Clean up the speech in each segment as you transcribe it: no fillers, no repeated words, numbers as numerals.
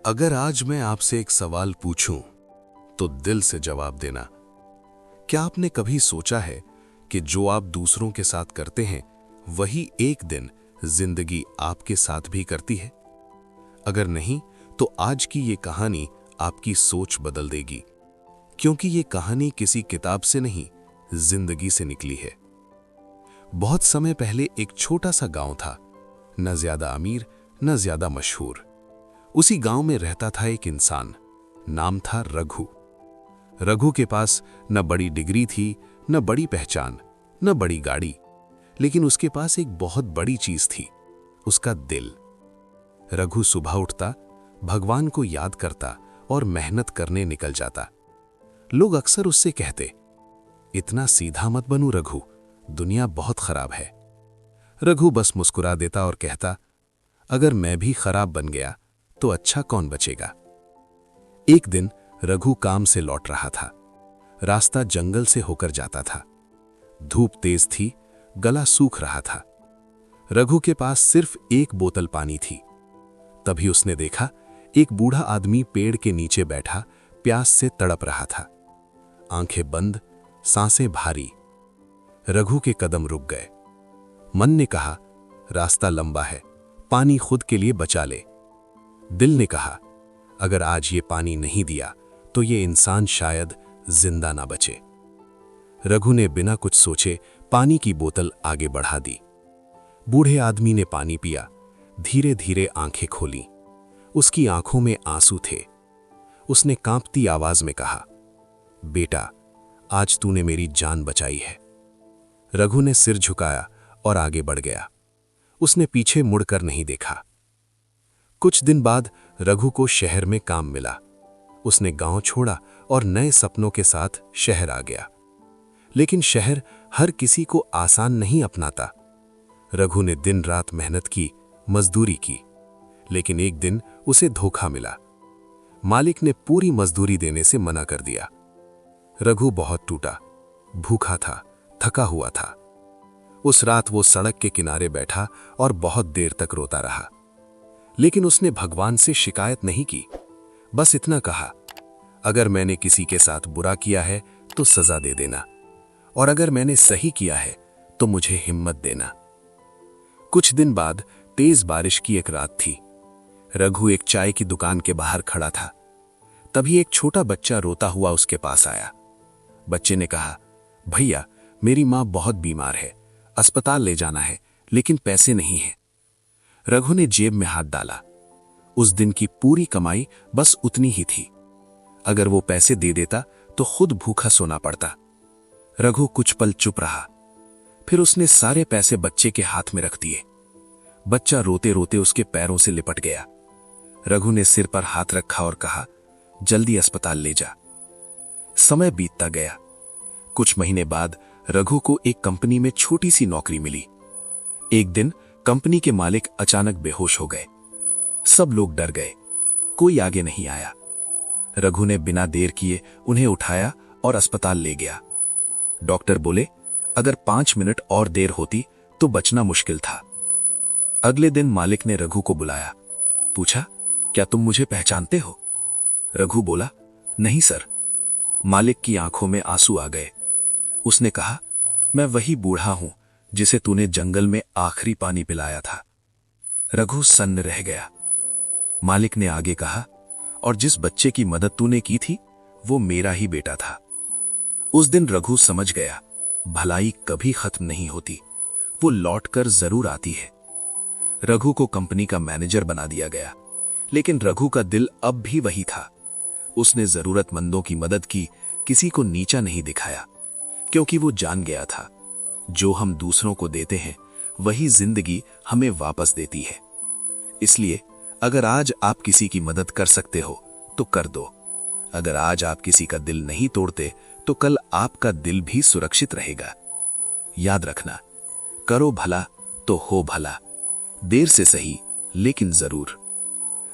अगर आज मैं आपसे एक सवाल पूछूं, तो दिल से जवाब देना। क्या आपने कभी सोचा है कि जो आप दूसरों के साथ करते हैं, वही एक दिन जिंदगी आपके साथ भी करती है? अगर नहीं, तो आज की ये कहानी आपकी सोच बदल देगी, क्योंकि ये कहानी किसी किताब से नहीं, जिंदगी से निकली है। बहुत समय पहले एक छोटा सा गांव था, न ज्यादा अमीर न ज्यादा मशहूर। उसी गांव में रहता था एक इंसान, नाम था रघु। रघु के पास न बड़ी डिग्री थी, न बड़ी पहचान, न बड़ी गाड़ी, लेकिन उसके पास एक बहुत बड़ी चीज थी, उसका दिल। रघु सुबह उठता, भगवान को याद करता और मेहनत करने निकल जाता। लोग अक्सर उससे कहते, इतना सीधा मत बनो रघु, दुनिया बहुत खराब है। रघु बस मुस्कुरा देता और कहता, अगर मैं भी खराब बन गया तो अच्छा कौन बचेगा। एक दिन रघु काम से लौट रहा था। रास्ता जंगल से होकर जाता था। धूप तेज थी, गला सूख रहा था। रघु के पास सिर्फ एक बोतल पानी थी। तभी उसने देखा, एक बूढ़ा आदमी पेड़ के नीचे बैठा प्यास से तड़प रहा था। आंखें बंद, सांसें भारी। रघु के कदम रुक गए। मन ने कहा, रास्ता लंबा है, पानी खुद के लिए बचा ले। दिल ने कहा, अगर आज ये पानी नहीं दिया तो ये इंसान शायद जिंदा ना बचे। रघु ने बिना कुछ सोचे पानी की बोतल आगे बढ़ा दी। बूढ़े आदमी ने पानी पिया, धीरे धीरे आंखें खोलीं। उसकी आंखों में आंसू थे। उसने कांपती आवाज में कहा, बेटा, आज तूने मेरी जान बचाई है। रघु ने सिर झुकाया और आगे बढ़ गया। उसने पीछे मुड़कर नहीं देखा। कुछ दिन बाद रघु को शहर में काम मिला। उसने गांव छोड़ा और नए सपनों के साथ शहर आ गया। लेकिन शहर हर किसी को आसान नहीं अपनाता। रघु ने दिन रात मेहनत की, मजदूरी की, लेकिन एक दिन उसे धोखा मिला। मालिक ने पूरी मजदूरी देने से मना कर दिया। रघु बहुत टूटा, भूखा था, थका हुआ था। उस रात वो सड़क के किनारे बैठा और बहुत देर तक रोता रहा। लेकिन उसने भगवान से शिकायत नहीं की। बस इतना कहा, अगर मैंने किसी के साथ बुरा किया है तो सजा दे देना, और अगर मैंने सही किया है तो मुझे हिम्मत देना। कुछ दिन बाद तेज बारिश की एक रात थी। रघु एक चाय की दुकान के बाहर खड़ा था। तभी एक छोटा बच्चा रोता हुआ उसके पास आया। बच्चे ने कहा, भैया, मेरी मां बहुत बीमार है, अस्पताल ले जाना है, लेकिन पैसे नहीं है। रघु ने जेब में हाथ डाला। उस दिन की पूरी कमाई बस उतनी ही थी। अगर वो पैसे दे देता तो खुद भूखा सोना पड़ता। रघु कुछ पल चुप रहा। फिर उसने सारे पैसे बच्चे के हाथ में रख दिए। बच्चा रोते रोते उसके पैरों से लिपट गया। रघु ने सिर पर हाथ रखा और कहा, जल्दी अस्पताल ले जा। समय बीतता गया। कुछ महीने बाद रघु को एक कंपनी में छोटी सी नौकरी मिली। एक दिन कंपनी के मालिक अचानक बेहोश हो गए। सब लोग डर गए, कोई आगे नहीं आया। रघु ने बिना देर किए उन्हें उठाया और अस्पताल ले गया। डॉक्टर बोले, अगर 5 मिनट और देर होती तो बचना मुश्किल था। अगले दिन मालिक ने रघु को बुलाया। पूछा, क्या तुम मुझे पहचानते हो? रघु बोला, नहीं सर। मालिक की आंखों में आंसू आ गए। उसने कहा, मैं वही बूढ़ा हूं जिसे तूने जंगल में आखिरी पानी पिलाया था। रघु सन्न रह गया। मालिक ने आगे कहा, और जिस बच्चे की मदद तूने की थी वो मेरा ही बेटा था। उस दिन रघु समझ गया, भलाई कभी खत्म नहीं होती, वो लौटकर जरूर आती है। रघु को कंपनी का मैनेजर बना दिया गया, लेकिन रघु का दिल अब भी वही था। उसने जरूरतमंदों की मदद की, किसी को नीचा नहीं दिखाया, क्योंकि वो जान गया था, जो हम दूसरों को देते हैं वही जिंदगी हमें वापस देती है। इसलिए अगर आज आप किसी की मदद कर सकते हो तो कर दो। अगर आज आप किसी का दिल नहीं तोड़ते तो कल आपका दिल भी सुरक्षित रहेगा। याद रखना, करो भला तो हो भला, देर से सही लेकिन जरूर।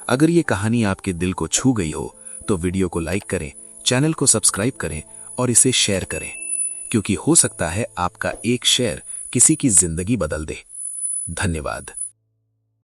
अगर ये कहानी आपके दिल को छू गई हो तो वीडियो को लाइक करें, चैनल को सब्सक्राइब करें और इसे शेयर करें, क्योंकि हो सकता है आपका एक शेयर किसी की जिंदगी बदल दे। धन्यवाद।